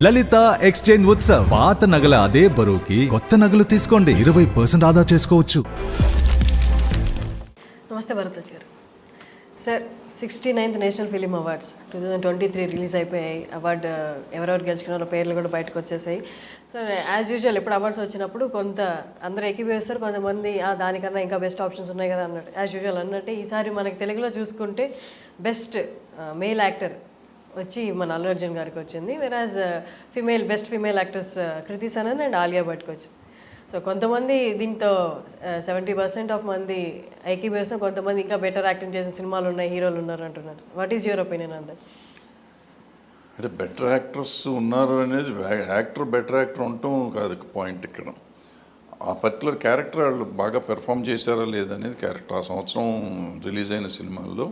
లలిత exchange Utsav పాత నగల అదే బరువుకి కొత్త నగలు తీసుకోండి 20% ఆదా చేసుకోవచ్చు. నమస్తే భరద్వాజ్ గారు. Sir 69th national film awards 2023 release అయిపోయాయి. అవార్డు ఎవరెవరు గెలుచుకున్నారో పేర్లు కూడా బయటకు వచ్చేసాయి. సో యాజ్ యూజువల్ ఎప్పుడు అవార్డ్స్ వచ్చినప్పుడు కొంత అందరూ ఎక్కివేస్తారు, కొంతమంది దానికన్నా ఇంకా బెస్ట్ ఆప్షన్స్ ఉన్నాయి కదా అన్నట్టు. యాజ్ యూజువల్ అన్నట్టు ఈసారి మనకి తెలుగులో చూసుకుంటే బెస్ట్ మేల్ యాక్టర్ వచ్చి మన అల్లు అర్జున్ గారికి వచ్చింది. వెరాజ్ best female actors Kriti Sanon and Alia భట్కి వచ్చింది. సో కొంతమంది దీంతో 70% ఆఫ్ మంది ఐక్యవేసిన, కొంతమంది ఇంకా బెటర్ యాక్టింగ్ చేసిన సినిమాలు ఉన్నాయి, హీరోలు ఉన్నారు అంటున్నారు. What is your opinion on that? అంటే బెటర్ యాక్టర్స్ ఉన్నారు అనేది బెటర్ యాక్టర్ ఉండటం కాదు పాయింట్. ఇక్కడ ఆ పర్టికులర్ క్యారెక్టర్ వాళ్ళు బాగా పెర్ఫామ్ చేశారా లేదనేది క్యారెక్టర్. ఆ సంవత్సరం రిలీజ్ అయిన సినిమాల్లో,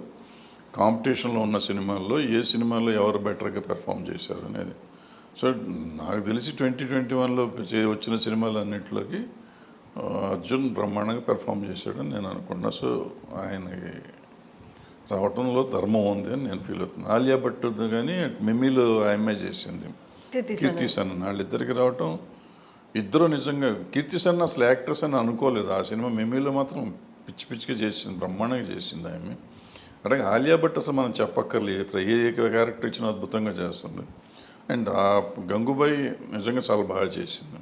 కాంపిటీషన్లో ఉన్న సినిమాల్లో ఏ సినిమాలో ఎవరు బెటర్గా పెర్ఫామ్ చేశారు అనేది. సో నాకు తెలిసి 2021లో వచ్చిన సినిమాలన్నింటిలోకి అర్జున్ బ్రహ్మాండంగా పెర్ఫామ్ చేశాడని నేను అనుకున్నా. సో ఆయనకి రావటంలో ధర్మం ఉంది అని నేను ఫీల్ అవుతున్నాను. ఆలియా భట్ కానీ మిమ్మీలో ఆమె చేసింది, కీర్తి సనన్, వాళ్ళిద్దరికి రావటం, ఇద్దరు నిజంగా కీర్తి సనన్ అసలు యాక్ట్రెస్ అని అనుకోలేదు. ఆ సినిమా మిమ్మీలో మాత్రం పిచ్చిగా చేసింది, బ్రహ్మాండంగా చేసింది ఆమె. అలాగే ఆలియా భట్ అసలు మనం చెప్పక్కర్లేదు, ఏ క్యారెక్టర్ ఇచ్చినా అద్భుతంగా చేస్తుంది. అండ్ ఆ గంగూబాయి నిజంగా చాలా బాగా చేసింది.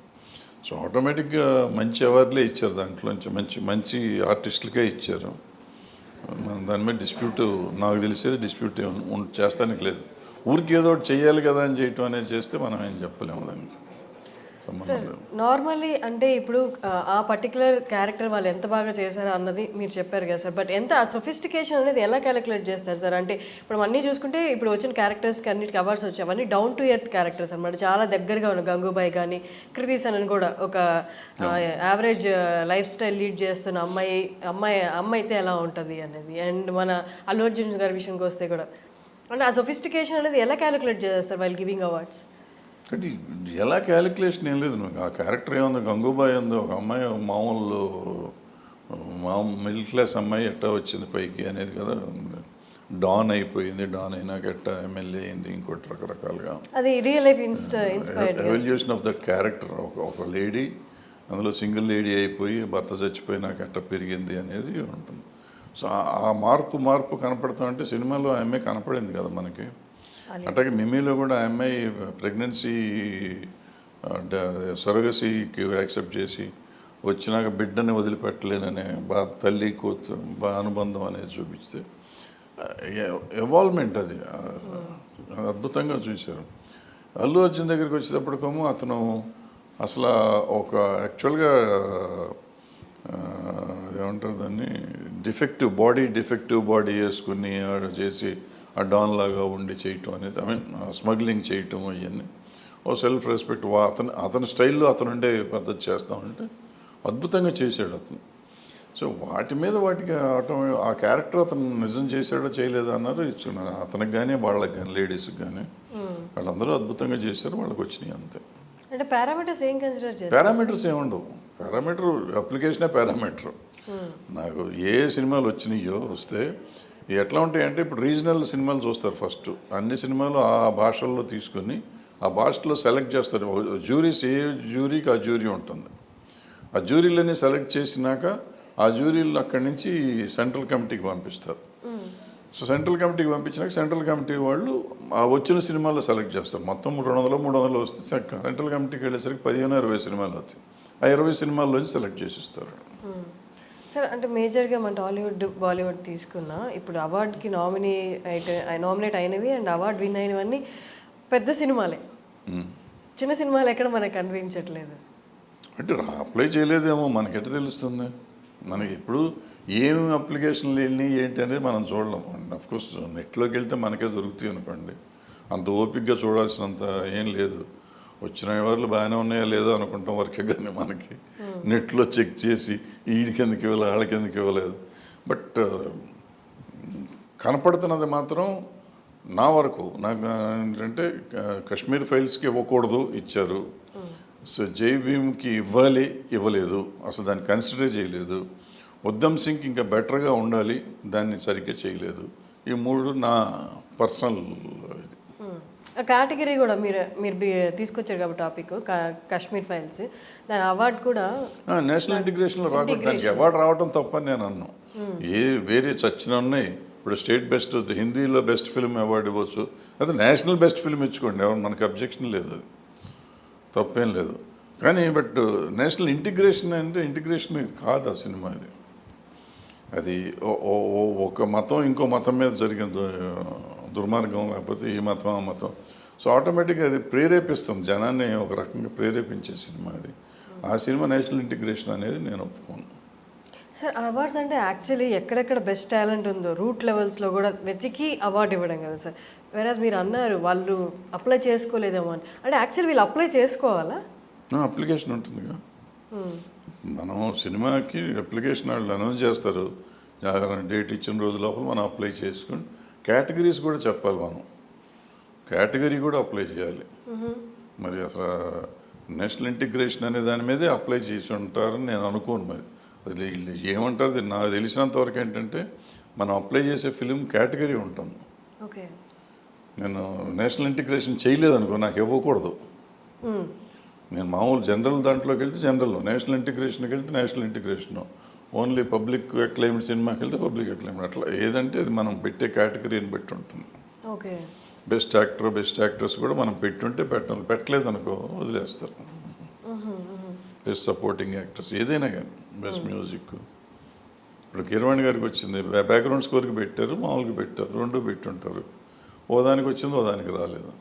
సో ఆటోమేటిక్గా మంచి అవార్డులే ఇచ్చారు, దాంట్లోంచి మంచి మంచి ఆర్టిస్టులకే ఇచ్చారు. మనం దాని మీద డిస్ప్యూట్, నాకు తెలిసేది డిస్ప్యూట్ చేస్తానికి లేదు. ఊరికి ఏదో ఒకటి చేయాలి కదా అని చేయటం అనేది చేస్తే మనం ఏం చెప్పలేము దానికి. నార్మల్లీ అంటే ఇప్పుడు ఆ పర్టికులర్ క్యారెక్టర్ వాళ్ళు ఎంత బాగా చేశారు అన్నది మీరు చెప్పారు కదా సార్. బట్ ఎంత ఆ సొఫిస్టికేషన్ అనేది ఎలా క్యాలిక్యులేట్ చేస్తారు సార్? అంటే ఇప్పుడు అన్నీ చూసుకుంటే ఇప్పుడు వచ్చిన క్యారెక్టర్స్కి అన్నిటికి అవార్డ్స్ వచ్చాయి, అవన్నీ డౌన్ టు ఎర్త్ క్యారెక్టర్స్ అనమాట, చాలా దగ్గరగా ఉన్న గంగూబాయి కానీ కృతి సనన్ కూడా ఒక యావరేజ్ లైఫ్ స్టైల్ లీడ్ చేస్తున్న అమ్మాయి అయితే ఎలా ఉంటుంది అనేది. అండ్ మన అల్లు అర్జున్ గారి విషయానికి వస్తే కూడా అంటే ఆ సొఫిస్టికేషన్ అనేది ఎలా క్యాలిక్యులేట్ చేస్తారు వైల్ గివింగ్ అవార్డ్స్? అంటే ఎలా క్యాలిక్యులేషన్ ఏం లేదు. ఆ క్యారెక్టర్ ఏముంది, గంగూబాయి ఉంది, ఒక అమ్మాయి మామూలు మిడిల్ క్లాస్ అమ్మాయి ఎట్టా వచ్చింది పైకి అనేది కదా. డాన్ అయిపోయింది, డాన్ అయినాక ఎట్టా ఎమ్మెల్యే అయింది, ఇంకోటి రకరకాలుగా అది real life inspired evolution of that character. ఒక లేడీ అందులో సింగిల్ లేడీ అయిపోయి భర్త చచ్చిపోయినాక ఎట్టా పెరిగింది అనేది ఉంటుంది. సో ఆ మార్పు కనపడతా అంటే సినిమాలో ఆమె కనపడింది కదా మనకి. అట్లాగే మిమ్మీలో కూడా ఆ అమ్మాయి ప్రెగ్నెన్సీ సొరగసీకి యాక్సెప్ట్ చేసి వచ్చినాక బిడ్డని వదిలిపెట్టలేననే తల్లి కూతురు అనుబంధం అనేది చూపిస్తే ఎవాల్వ్మెంట్ అది అద్భుతంగా చూశారు. అల్లు అర్జున్ దగ్గరికి వచ్చేటప్పటికేమో అతను అసలు ఒక యాక్చువల్గా ఏమంటారు దాన్ని, డిఫెక్టివ్ బాడీ వేసుకుని చేసి ఆ డాన్ లాగా ఉండి చేయటం అనేది, స్మగ్లింగ్ చేయటం, అవన్నీ ఓ సెల్ఫ్ రెస్పెక్ట్ అతని స్టైల్లో అతను ఉండే పద్ధతి చేస్తామంటే అద్భుతంగా చేశాడు అతను. సో వాటికి ఆ క్యారెక్టర్ అతను నిజం చేశాడో చేయలేదో అన్నారు, ఇచ్చుకున్నారు. అతనికి కానీ వాళ్ళకి కానీ లేడీస్కి కానీ వాళ్ళందరూ అద్భుతంగా చేశారు, వాళ్ళకి వచ్చినాయి అంతే. అంటే పారామీటర్స్ ఏముండవు. అప్లికేషనే పారామీటర్. నాకు ఏ సినిమాలు వచ్చినాయో వస్తే ఎట్లా ఉంటాయంటే, ఇప్పుడు రీజనల్ సినిమాలు చూస్తారు ఫస్ట్. అన్ని సినిమాలు ఆ భాషల్లో తీసుకొని ఆ భాషలో సెలెక్ట్ చేస్తారు. జ్యూరీస్, ఏ జ్యూరీకి ఆ జ్యూరీ ఉంటుంది. ఆ జ్యూరీలన్నీ సెలెక్ట్ చేసినాక ఆ జ్యూరీలు అక్కడి నుంచి సెంట్రల్ కమిటీకి పంపిస్తారు. సో సెంట్రల్ కమిటీకి పంపించినాక సెంట్రల్ కమిటీ వాళ్ళు ఆ వచ్చిన సినిమాల్లో సెలెక్ట్ చేస్తారు. మొత్తం 200-300 వస్తే సెంట్రల్ కమిటీకి వెళ్ళేసరికి 15-20 సినిమాలు అవుతాయి. ఆ 20 సినిమాల్లోంచి సెలెక్ట్ చేసిస్తారు. సార్ అంటే మేజర్గా మన టాలీవుడ్, బాలీవుడ్ తీసుకున్నా ఇప్పుడు అవార్డుకి నామినేట్ అయినవి అండ్ అవార్డు విన్ అయినవన్నీ పెద్ద సినిమాలే. చిన్న సినిమాలు ఎక్కడ మనకు కనిపించట్లేదు. అంటే అప్లై చేయలేదేమో, మనకి ఎట్లా తెలుస్తుంది? మనకి ఇప్పుడు ఏమి అప్లికేషన్లు వెళ్ళినాయి ఏంటి అనేది మనం చూడలేం. అఫ్కోర్స్ నెట్లోకి వెళ్తే మనకే దొరుకుతాయి అనుకోండి, అంత ఓపికగా చూడాల్సినంత ఏం లేదు. వచ్చిన వాళ్ళు బాగానే ఉన్నాయా లేదో అనుకుంటాం వరకే, కానీ మనకి నెట్లో చెక్ చేసి వీడికి ఎందుకు ఇవ్వలేదు, వాళ్ళకి ఎందుకు ఇవ్వలేదు. బట్ కనపడుతున్నది మాత్రం నా వరకు నాకు ఏంటంటే, కాశ్మీర్ ఫైల్స్కి ఇవ్వకూడదు, ఇచ్చారు. సో జై భీమ్కి ఇవ్వలేదు, అసలు దాన్ని కన్సిడర్ చేయలేదు. ఉద్దమ్ సింగ్ ఇంకా బెటర్గా ఉండాలి, దాన్ని సరిగ్గా చేయలేదు. ఈ మూడు నా పర్సనల్ ఇది. ఆ కేటగిరీ కూడా మీరు మీరు తీసుకొచ్చారు కాబట్టి టాపిక్ కాశ్మీర్ ఫైల్స్ దాని అవార్డు కూడా నేషనల్ ఇంటిగ్రేషన్లో రాకూడదు, దానికి అవార్డు రావడం తప్పని నేను అన్నాను. వేరే చచ్చిన ఉన్నాయి. ఇప్పుడు స్టేట్ బెస్ట్ హిందీలో బెస్ట్ ఫిల్మ్ అవార్డు ఇవ్వచ్చు, అది నేషనల్ బెస్ట్ ఫిల్మ్ ఇచ్చుకోండి, ఎవరు మనకి అబ్జెక్షన్ లేదు, అది తప్పేం లేదు. కానీ బట్ నేషనల్ ఇంటిగ్రేషన్ అంటే ఇంటిగ్రేషన్ ఇది కాదు ఆ సినిమా. అది ఒక మతం ఇంకో మతం మీద జరిగిన దుర్మార్గం, లేకపోతే ఈ మతం ఆ మతం. సో ఆటోమేటిక్గా అది ప్రేరేపిస్తుంది, జనాన్ని ఒక రకంగా ప్రేరేపించే సినిమా అది. ఆ సినిమా నేషనల్ ఇంటిగ్రేషన్ అనేది నేను ఒప్పుకోను. సార్ అవార్డ్స్ అంటే యాక్చువల్లీ ఎక్కడెక్కడ బెస్ట్ టాలెంట్ ఉందో రూట్ లెవెల్స్లో కూడా వెతికి అవార్డు ఇవ్వడం కదా సార్. వేరేస్ మీరు అన్నారు వాళ్ళు అప్లై చేసుకోలేదేమో అని, అంటే యాక్చువల్లీ వీళ్ళు అప్లై చేసుకోవాలా? అప్లికేషన్ ఉంటుందిగా, మనం సినిమాకి అప్లికేషన్ వాళ్ళు అనౌన్స్ చేస్తారు, డేట్ ఇచ్చిన రోజు లోపల మనం అప్లై చేసుకుని కేటగిరీస్ కూడా చెప్పాలి, మనం కేటగిరీ కూడా అప్లై చేయాలి. మరి అసలు నేషనల్ ఇంటిగ్రేషన్ అనే దాని మీదే అప్లై చేసి ఉంటారని నేను అనుకోను. మరి అసలు వీళ్ళు ఏమంటారు, నాకు తెలిసినంత వరకు ఏంటంటే మనం అప్లై చేసే ఫిలిం కేటగిరీ ఉంటుంది. ఓకే, నేను నేషనల్ ఇంటిగ్రేషన్ చేయలేదు అనుకో, నాకు ఇవ్వకూడదు. నేను మామూలు జనరల్ దాంట్లోకి వెళ్తే జనరల్, నేషనల్ ఇంటిగ్రేషన్కి వెళ్తే national integration, only public acclaimed సినిమాకి వెళ్తే పబ్లిక్ అక్లైమ్డ్, అట్లా ఏదంటే అది మనం పెట్టే కేటగిరీని బట్టి ఉంటుంది. Okay, best actor best actress కూడా మనం పెట్టుంటే పెట్టాలి, పెట్టలేదు అనుకో వదిలేస్తారు. బెస్ట్ సపోర్టింగ్ యాక్టర్స్ ఏదైనా కానీ, బెస్ట్ మ్యూజిక్ ఇప్పుడు కీరవాణి గారికి వచ్చింది, బ్యాక్గ్రౌండ్ స్కోర్కి పెట్టారు, మామూలుగా పెట్టారు, రెండు పెట్టుంటారు. ఓ దానికి వచ్చింది, ఓ దానికి రాలేదు.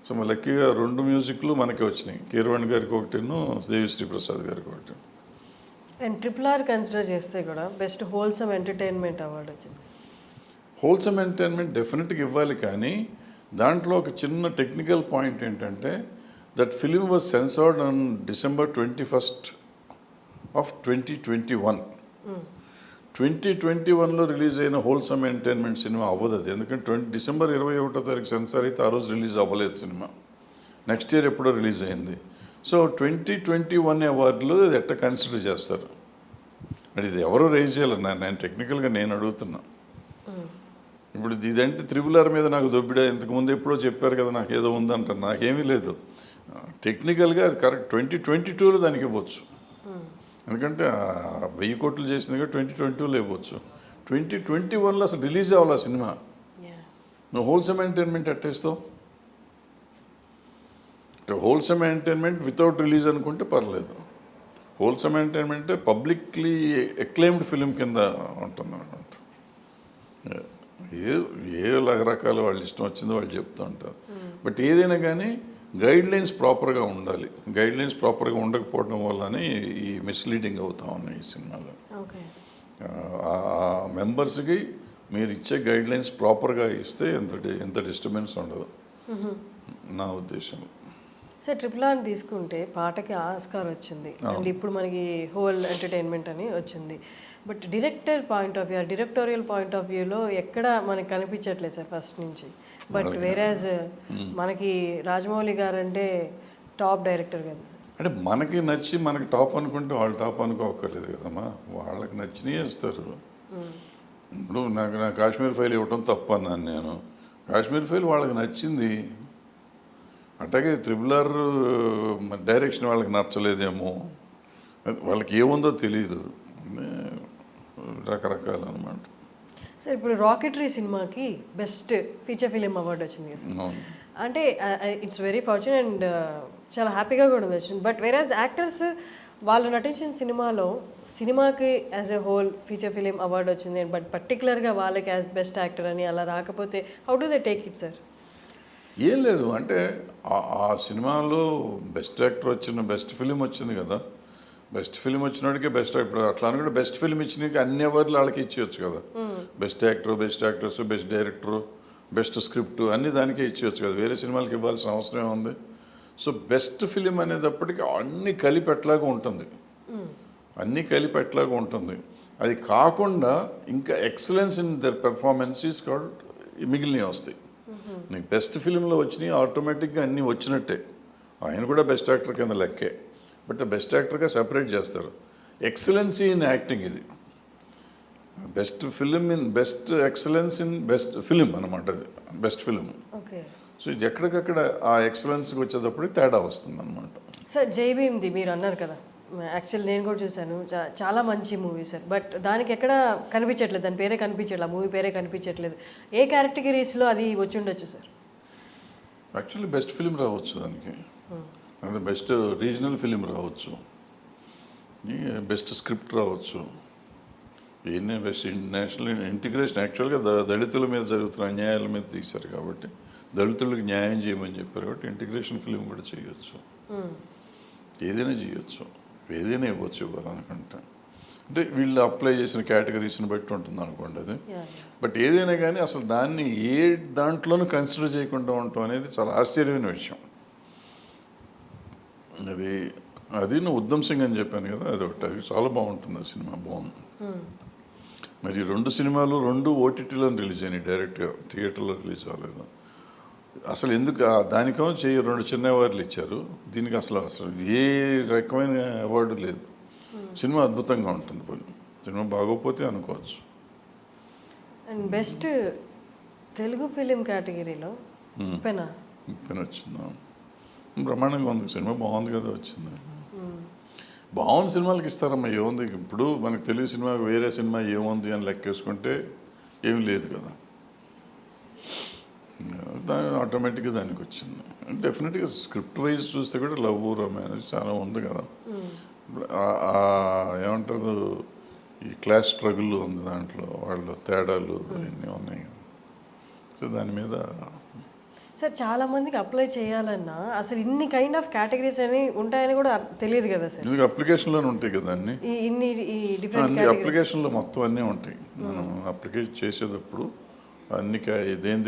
సో మా లక్కీగా రెండు మ్యూజిక్లు మనకే వచ్చినాయి, కీరవాణి గారికి ఒకటిను దేవిశ్రీ ప్రసాద్ గారికి ఒకటి. అండ్ RRR కన్సిడర్ చేస్తే కూడా బెస్ట్ హోల్సమ్ ఎంటర్టైన్మెంట్ అవార్డు వచ్చింది. హోల్సమ్ ఎంటర్టైన్మెంట్ డెఫినెట్గా ఇవ్వాలి, కానీ దాంట్లో ఒక చిన్న టెక్నికల్ పాయింట్ ఏంటంటే that film was censored on December 21st of 2021. 2021లో రిలీజ్ అయిన హోల్సమ్ ఎంటర్టైన్మెంట్ సినిమా అవ్వదు అది, ఎందుకంటే December 21 సెన్సార్ అయితే ఆ రోజు రిలీజ్ అవ్వలేదు సినిమా, నెక్స్ట్ ఇయర్ ఎప్పుడో రిలీజ్ అయింది. సో 2021 అవార్డులు అది ఎట్లా కన్సిడర్ చేస్తారు, అది ఇది ఎవరో రైజ్ చేయాలి, నేను టెక్నికల్గా నేను అడుగుతున్నా. ఇప్పుడు ఇదంటే RRR మీద నాకు దొబ్బిడా, ఇంతకుముందు ఎప్పుడో చెప్పారు కదా నాకు ఏదో ఉందంటారు, నాకేమీ లేదు. టెక్నికల్గా అది కరెక్ట్ 2022లో దానికి ఇవ్వచ్చు, ఎందుకంటే 1000 కోట్లు చేసిందిగా 2022లో ఇవ్వచ్చు. 2021లో అసలు రిలీజ్ అవ్వాలి ఆ సినిమా, నువ్వు హోల్సమ్ ఎంటర్టైన్మెంట్ అట్టేస్తావు. హోల్సమ్ ఎంటర్టైన్మెంట్ వితౌట్ రిలీజ్ అనుకుంటే పర్లేదు, wholesome entertainment publicly acclaimed film కింద ఉంటుంది అనమాట. ఏ రకరకాల వాళ్ళు ఇష్టం వచ్చిందో వాళ్ళు చెప్తూ ఉంటారు. బట్ ఏదైనా కానీ గైడ్ లైన్స్ ప్రాపర్గా ఉండాలి, గైడ్ లైన్స్ ప్రాపర్గా ఉండకపోవడం వల్లనే ఈ మిస్లీడింగ్ అవుతా ఉన్నాయి ఈ సినిమాలో. ఆ మెంబర్స్కి మీరు ఇచ్చే గైడ్ లైన్స్ ప్రాపర్గా ఇస్తే ఎంత డిస్టర్బెన్స్ ఉండదు నా ఉద్దేశం. సార్ RRR తీసుకుంటే పాటకి ఆస్కార్ వచ్చింది, అండ్ ఇప్పుడు మనకి హోల్ ఎంటర్టైన్మెంట్ అని వచ్చింది. But director point of view, directorial point of వ్యూలో ఎక్కడ మనకి కనిపించట్లేదు సార్ ఫస్ట్ నుంచి. బట్ వేరేజ్ మనకి రాజమౌళి గారు అంటే టాప్ డైరెక్టర్ కదా సార్. అంటే మనకి నచ్చి మనకి టాప్ అనుకుంటే వాళ్ళు టాప్ అనుకోకర్లేదు కదమ్మా, వాళ్ళకి నచ్చినవి ఇస్తారు. ఇప్పుడు నా కాశ్మీర్ ఫైల్ ఇవ్వటం తప్పు అన్నాను నేను, కాశ్మీర్ ఫైల్ వాళ్ళకి నచ్చింది. అట్లాగే RRR డైరెక్షన్ వాళ్ళకి నచ్చలేదేమో, వాళ్ళకి ఏముందో తెలీదు, రకరకాలు అనమాట. సార్ ఇప్పుడు రాకెటరీ సినిమాకి బెస్ట్ ఫీచర్ ఫిలిం అవార్డు వచ్చింది కదా సార్. అంటే ఇట్స్ వెరీ ఫార్చునేట్ అండ్ చాలా హ్యాపీగా కూడా వచ్చింది. బట్ వేరేజ్ యాక్టర్స్ వాళ్ళు నటించిన సినిమాకి as a whole feature film award వచ్చింది, బట్ పర్టికులర్గా వాళ్ళకి యాజ్ బెస్ట్ యాక్టర్ అని అలా రాకపోతే how do they take it sir? ఏం లేదు, అంటే ఆ సినిమాలో బెస్ట్ యాక్టర్ వచ్చిన బెస్ట్ ఫిలిం వచ్చింది కదా, బెస్ట్ ఫిలిం వచ్చినోడికి బెస్ట్, ఇప్పుడు అట్లా అని కూడా బెస్ట్ ఫిలిం ఇచ్చినకి అన్ని అవార్డులు వాళ్ళకి ఇచ్చేయచ్చు కదా. Best actor, best actors, best director, best script అన్ని దానికే ఇచ్చేయచ్చు కదా, వేరే సినిమాలకి ఇవ్వాల్సిన అవసరం ఉంది. సో బెస్ట్ ఫిలిం అనేటప్పటికీ అన్ని కలిపెట్లాగా ఉంటుంది, అన్నీ కలిపెట్లాగా ఉంటుంది. అది కాకుండా ఇంకా excellence in their performance is called మిగిలినవి వస్తాయి. నీకు బెస్ట్ ఫిలింలో వచ్చినాయి ఆటోమేటిక్గా అన్నీ వచ్చినట్టే, ఆయన కూడా బెస్ట్ యాక్టర్ కింద లెక్కే, బట్ బెస్ట్ యాక్టర్గా సెపరేట్ చేస్తారు. ఎక్సలెన్సీ ఇన్ యాక్టింగ్ ఇది, best film in best excellence in best film అనమాట, అది బెస్ట్ ఫిలిం. సో ఇది ఎక్కడికక్కడ ఆ ఎక్సలెన్స్కి వచ్చేటప్పుడు తేడా వస్తుందన్నమాట. సార్ జై భీమ్ది మీరు అన్నారు కదా, యాక్చువల్ నేను కూడా చూశాను, చాలా మంచి మూవీ సార్. బట్ దానికి ఎక్కడ కనిపించట్లేదు, దాని పేరే కనిపించట్లేదు, ఆ మూవీ పేరే కనిపించట్లేదు. ఏ కేటగిరీస్లో అది వచ్చి ఉండొచ్చు సార్? యాక్చువల్లీ బెస్ట్ ఫిలిం రావచ్చు దానికి, అదే బెస్ట్ రీజనల్ ఫిలిం రావచ్చు, బెస్ట్ స్క్రిప్ట్ రావచ్చు, ఈయనే బెస్ట్ నేషనల్ ఇంటిగ్రేషన్. యాక్చువల్గా దళితుల మీద జరుగుతున్న అన్యాయాల మీద తీశారు కాబట్టి, దళితులకు న్యాయం చేయమని చెప్పారు కాబట్టి ఇంటిగ్రేషన్ ఫిలిం కూడా చేయొచ్చు, ఏదైనా చేయొచ్చు, ఏదైనా ఇవ్వచ్చు ఇవ్వాలనుకుంటే. అంటే వీళ్ళు అప్లై చేసిన కేటగిరీస్ని బట్టి ఉంటుంది అనుకోండి అది. బట్ ఏదైనా కానీ అసలు దాన్ని ఏ దాంట్లోనూ కన్సిడర్ చేయకుండా ఉండటం అనేది చాలా ఆశ్చర్యమైన విషయం. అది నువ్వు ఉద్దమ్ సింగ్ అని చెప్పాను కదా, అది ఒకటి, అది చాలా బాగుంటుంది ఆ సినిమా, బాగుంది. మరి 2 సినిమాలు 2 ఓటీటీలో రిలీజ్ అయినాయి, డైరెక్ట్గా థియేటర్లో రిలీజ్ అవ్వలేదు. అసలు ఎందుకు దానికో 2 చిన్న అవార్డులు ఇచ్చారు, దీనికి అసలు ఏ రకమైన అవార్డు లేదు. సినిమా అద్భుతంగా ఉంటుంది, సినిమా బాగోపోతే అనుకోవచ్చు. అండ్ బెస్ట్ తెలుగు ఫిలిం కేటగిరీలో పెన్ వచ్చిందా? బ్రహ్మాండంగా ఉంది సినిమా, బాగుంది కదా వచ్చింది. బాగుంది సినిమాలకి ఇస్తారమ్మా, ఏముంది ఇప్పుడు మనకు తెలుగు సినిమా వేరే సినిమా ఏముంది అని లెక్కేసుకుంటే ఏమీ లేదు కదా, ఆటోమేటిక్గా దానికి వచ్చింది. డెఫినెట్గా స్క్రిప్ట్ వైజ్ చూస్తే కూడా లవ్ రొమాన్స్ చాలా ఉంది కదా, ఏమంటారు ఈ క్లాస్ స్ట్రగుల్ ఉంది దాంట్లో, వాళ్ళ తేడాలు అన్నీ ఉన్నాయి. సో దాని మీద సార్ చాలా మందికి అప్లై చేయాలన్నా అసలు ఇన్ని కైండ్ ఆఫ్ కేటగిరీస్ అని ఉంటాయని కూడా తెలియదు కదా సార్. ఇది అప్లికేషన్లోనే ఉంటాయి కదా అన్ని, అన్ని అప్లికేషన్లో మొత్తం అన్నీ ఉంటాయి. మనం అప్లికేషన్ చేసేటప్పుడు అన్ని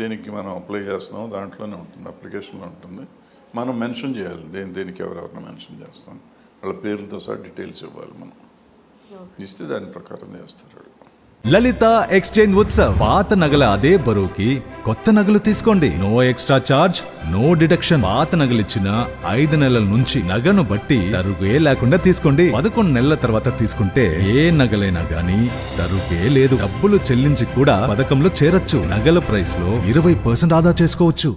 దేనికి మనం అప్లై చేస్తున్నామో దాంట్లోనే ఉంటుంది, అప్లికేషన్లో ఉంటుంది. మనం మెన్షన్ చేయాలి దేనికి ఎవరెవరిని మెన్షన్ చేస్తాం, వాళ్ళ పేర్లతో సహా డీటెయిల్స్ ఇవ్వాలి. మనం ఇస్తే దాని ప్రకారం చేస్తారు. లలిత ఎక్స్చేంజ్ ఉత్సవ్, పాత నగల అదే బరువుకి కొత్త నగలు తీసుకోండి. No extra charge, no deduction. పాత నగలిచ్చిన 5 నెలల నుంచి నగను బట్టి తరుగే లేకుండా తీసుకోండి. 11 నెలల తర్వాత తీసుకుంటే ఏ నగలైనా గానీ తరుగే లేదు. డబ్బులు చెల్లించి కూడా పథకంలో చేరొచ్చు. నగల ప్రైస్ లో 20% ఆదా చేసుకోవచ్చు.